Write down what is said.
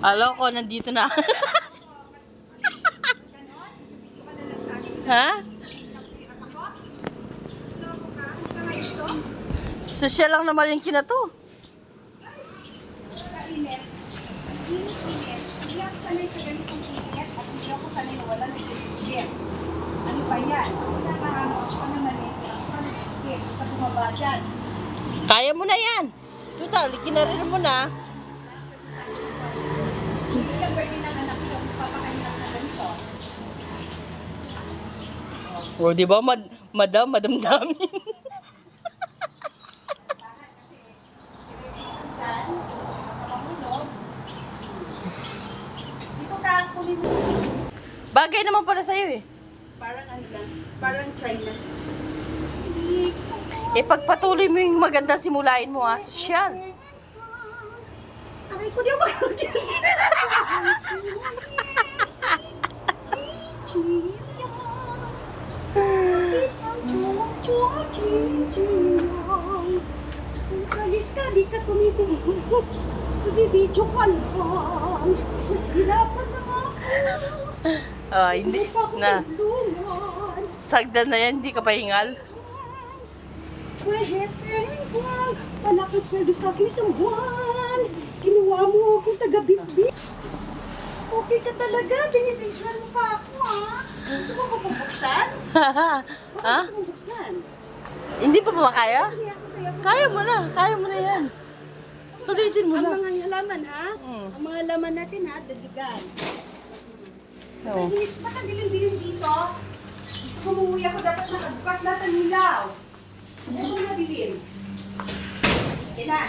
Hello ko, nandito na. Ha? Social lang naman yung kina to. Init. Init. Hindi ako sanay sa ganitong init at hindi ako sanay na wala nag-init. Ano ba yan? Ako na maano ako pa na maliit. Ako pa nag-init. Ako pa bumaba dyan. Kaya mo na yan. Total, kinarin mo na. Hindi lang pwede ng anak ko papakainak na ganito. O, di ba? Madam-damin. Dito ka kunin mo. Bagay naman pala sa'yo eh. Parang ano lang. Parang China. Pagpatuloy mo yung maganda simulain mo ha. Sosyal. Aray ko, di ako makakagyan. Alis ka, di ka tumitingin. Bibidyo ka lang. Hirapan na ako. Hindi pa ako na. naglunan. Sagdan na yan, hindi ka pahingal. Palakas sweldo sa akin isang buwan. Kinuha mo akong taga-bit-bit. Okay ka talaga. Binibigyan mo pa ako, ha? Gusto mo ko bubuksan? Ha? Gusto mo buksan? Hindi pa ba kaya? Hindi ako sa'yo. Kaya mo na yan. Sulitin mo Ang na. mga halaman, ha? Mm. Ang mga laman natin, ha? Dagdagan. Oo. Baka dilim-dilim dito. Kung umuwi ako, dapat nakabukas lahat ng ilaw. Ano madilim? Yan na.